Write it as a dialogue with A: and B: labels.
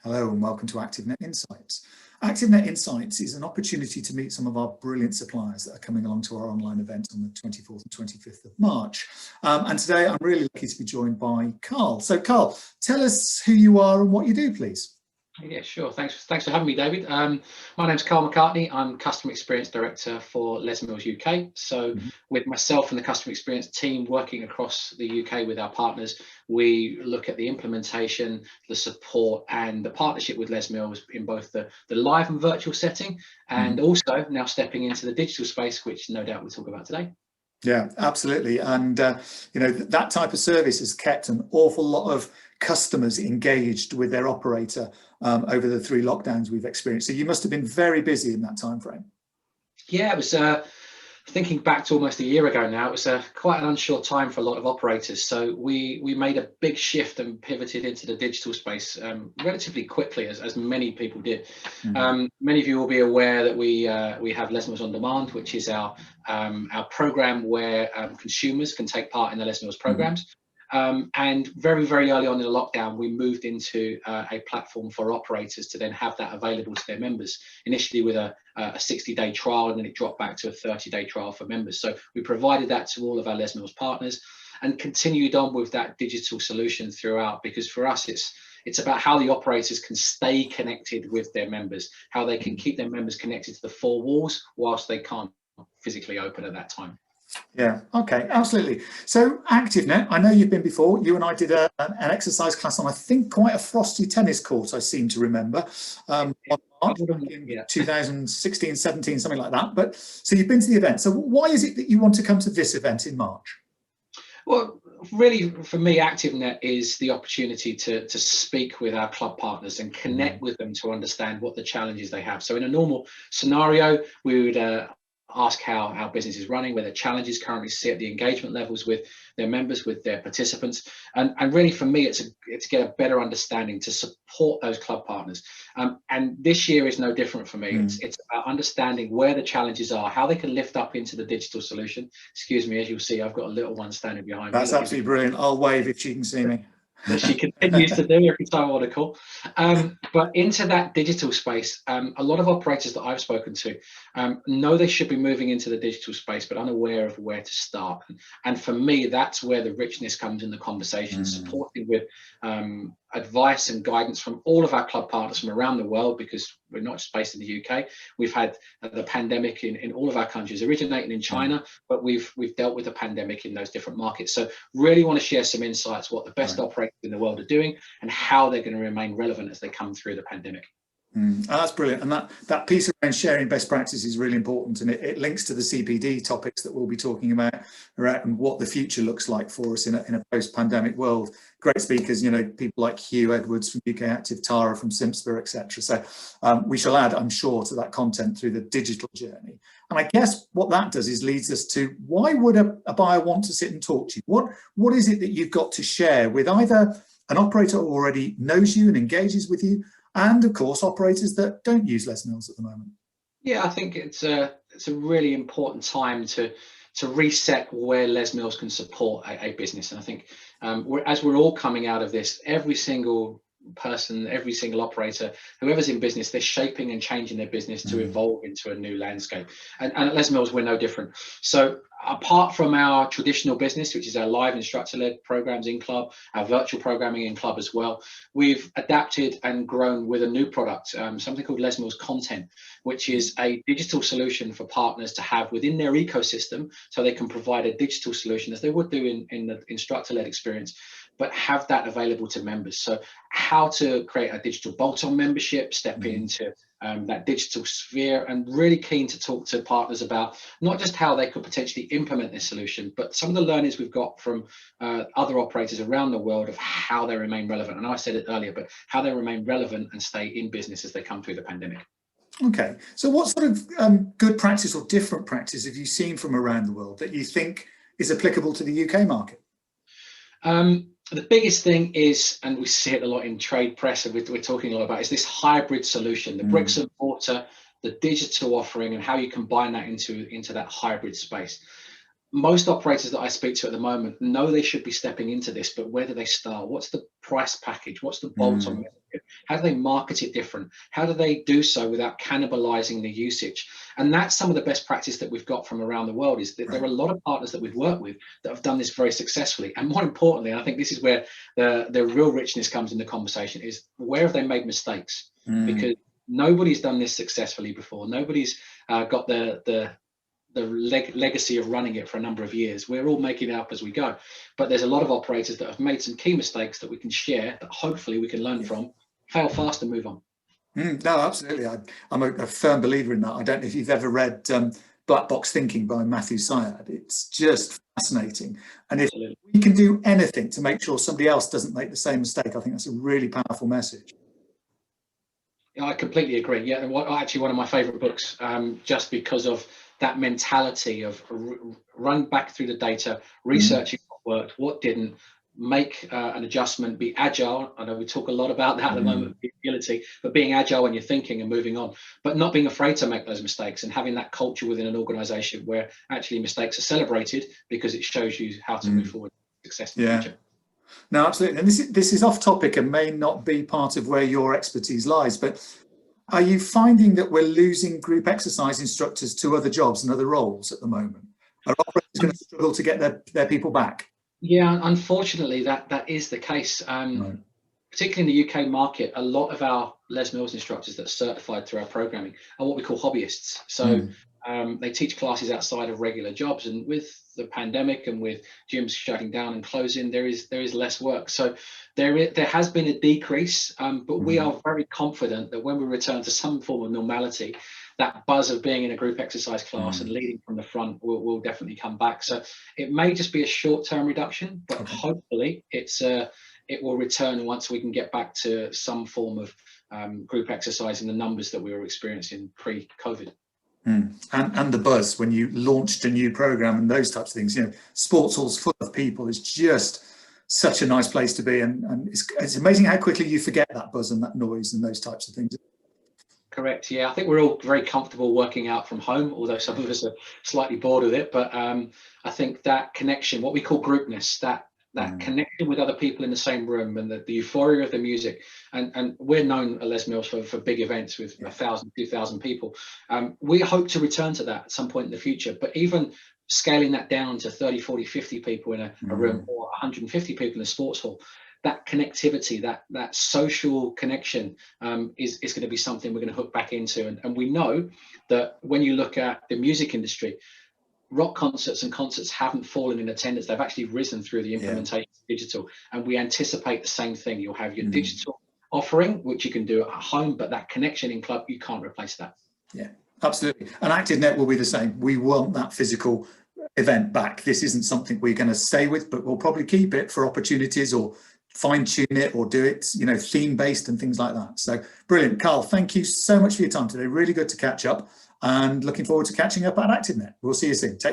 A: Hello and welcome to ActiveNet Insights. ActiveNet Insights is an opportunity to meet some of our brilliant suppliers that are coming along to our online event on the 24th and 25th of March. And today I'm really lucky to be joined by Carl. So Carl, tell us who you are and what you do, please.
B: Yeah, sure. Thanks for having me, David. My name's Carl McCartney. I'm Customer Experience Director for Les Mills UK. So with myself and the Customer Experience team working across the UK with our partners, we look at the implementation, the support and the partnership with Les Mills in both the live and virtual setting, and also now stepping into the digital space, which no doubt we'll talk about today.
A: Yeah, absolutely. And, you know, that type of service has kept an awful lot of customers engaged with their operator over the 3 lockdowns we've experienced. So you must have been very busy in that time frame.
B: Yeah, it was thinking back to almost a year ago now, it was quite an unsure time for a lot of operators. So we made a big shift and pivoted into the digital space relatively quickly, as many people did. Many of you will be aware that we have Les Mills On Demand, which is our program where consumers can take part in the Les Mills programs. And very, very early on in the lockdown, we moved into a platform for operators to then have that available to their members, initially with a 60-day trial, and then it dropped back to a 30-day trial for members. So we provided that to all of our Les Mills partners and continued on with that digital solution throughout, because for us, it's about how the operators can stay connected with their members, how they can keep their members connected to the 4 walls whilst they can't physically open at that time.
A: Yeah, okay, absolutely. So ActiveNet, I know you've been before. You and I did an exercise class on, I think, quite a frosty tennis court, I seem to remember, in 2016, 17, something like that. But so you've been to the event. So why is it that you want to come to this event in March?
B: Well, really, for me, ActiveNet is the opportunity to speak with our club partners and connect with them to understand what the challenges they have. So in a normal scenario, we would ask how our business is running, where the challenges currently sit, the engagement levels with their members, with their participants, and really for me, it's to get a better understanding to support those club partners. And this year is no different for me. It's about understanding where the challenges are, how they can lift up into the digital solution. Excuse me, as you'll see, I've got a little one standing behind me.
A: That's absolutely brilliant. I'll wave if she can see me.
B: That she continues to do every time I want to call. But into that digital space, a lot of operators that I've spoken to know they should be moving into the digital space, but unaware of where to start. And for me, that's where the richness comes in the conversation, supporting with advice and guidance from all of our club partners from around the world, because we're not just based in the UK. We've had the pandemic in all of our countries, originating in China, but we've dealt with the pandemic in those different markets. So really want to share some insights, what the best operators in the world are doing and how they're going to remain relevant as they come through the pandemic.
A: That's brilliant, and that piece around sharing best practice is really important, and it links to the CPD topics that we'll be talking about and what the future looks like for us in a post-pandemic world. Great speakers, you know, people like Hugh Edwards from UK Active, Tara from Simpsper, etc. So we shall add, I'm sure, to that content through the digital journey. And I guess what that does is leads us to, why would a buyer want to sit and talk to you? What is it that you've got to share with either an operator who already knows you and engages with you, and of course operators that don't use Les Mills at the moment?
B: Yeah, I think it's a really important time to reset where Les Mills can support a business. And I think as we're all coming out of this, every single person, every single operator, whoever's in business, they're shaping and changing their business to evolve into a new landscape. And at Les Mills, we're no different. So apart from our traditional business, which is our live instructor-led programs in club, our virtual programming in club as well, we've adapted and grown with a new product, something called Les Mills Content, which is a digital solution for partners to have within their ecosystem, so they can provide a digital solution as they would do in the instructor-led experience, but have that available to members. So how to create a digital bolt-on membership, step into that digital sphere, and really keen to talk to partners about not just how they could potentially implement this solution, but some of the learnings we've got from other operators around the world of how they remain relevant. And I said it earlier, but how they remain relevant and stay in business as they come through the pandemic.
A: Okay, so what sort of good practice or different practice have you seen from around the world that you think is applicable to the UK market?
B: The biggest thing is, and we see it a lot in trade press, and we're talking a lot about, is this hybrid solution, the bricks and mortar, the digital offering, and how you combine that into that hybrid space. Most operators that I speak to at the moment know they should be stepping into this, but where do they start? What's the price package? What's the bolt-on How do they market it different? How do they do so without cannibalizing the usage? And that's some of the best practice that we've got from around the world, is that there are a lot of partners that we've worked with that have done this very successfully. And more importantly, I think this is where the real richness comes in the conversation, is where have they made mistakes? Because nobody's done this successfully before. Nobody's got the legacy of running it for a number of years. We're all making it up as we go, but there's a lot of operators that have made some key mistakes that we can share, that hopefully we can learn from, fail fast and move on.
A: No, absolutely. I'm a firm believer in that. I don't know if you've ever read Black Box Thinking by Matthew Syed. It's just fascinating. And if we can do anything to make sure somebody else doesn't make the same mistake, I think that's a really powerful message.
B: Yeah, I completely agree. Yeah, actually one of my favorite books, just because of that mentality of run back through the data, researching what worked, what didn't, make an adjustment, be agile. I know we talk a lot about that at the moment, agility, but being agile when you're thinking and moving on, but not being afraid to make those mistakes, and having that culture within an organization where actually mistakes are celebrated, because it shows you how to move forward to success in the future.
A: No, absolutely. And this is off topic and may not be part of where your expertise lies, but are you finding that we're losing group exercise instructors to other jobs and other roles at the moment? Are operators going to struggle to get their people back?
B: Yeah, unfortunately, that is the case. Particularly in the UK market, a lot of our Les Mills instructors that are certified through our programming are what we call hobbyists. So they teach classes outside of regular jobs, and with the pandemic and with gyms shutting down and closing, there is less work. So there has been a decrease, but we are very confident that when we return to some form of normality, that buzz of being in a group exercise class and leading from the front will definitely come back. So it may just be a short-term reduction, but hopefully it will return once we can get back to some form of group exercise in the numbers that we were experiencing pre-COVID.
A: And the buzz when you launched a new program and those types of things, sports halls full of people is just such a nice place to be, and it's amazing how quickly you forget that buzz and that noise and those types of things. Correct.
B: Yeah, I think we're all very comfortable working out from home, although some of us are slightly bored with it. But I think that connection, what we call groupness, that connection with other people in the same room, and the euphoria of the music, and we're known at Les Mills for big events with 1,000, 2,000 people. We hope to return to that at some point in the future, but even scaling that down to 30, 40, 50 people in a room, or 150 people in a sports hall, that connectivity, that social connection is going to be something we're going to hook back into. And we know that when you look at the music industry, rock concerts and concerts haven't fallen in attendance. They've actually risen through the implementation of digital. And we anticipate the same thing. You'll have your digital offering, which you can do at home, but that connection in club, you can't replace that.
A: Yeah, absolutely. And ActiveNet will be the same. We want that physical event back. This isn't something we're going to stay with, but we'll probably keep it for opportunities, or fine tune it, or do it, theme based and things like that. So brilliant. Carl, thank you so much for your time today. Really good to catch up, and looking forward to catching up at ActiveNet. We'll see you soon. Take care.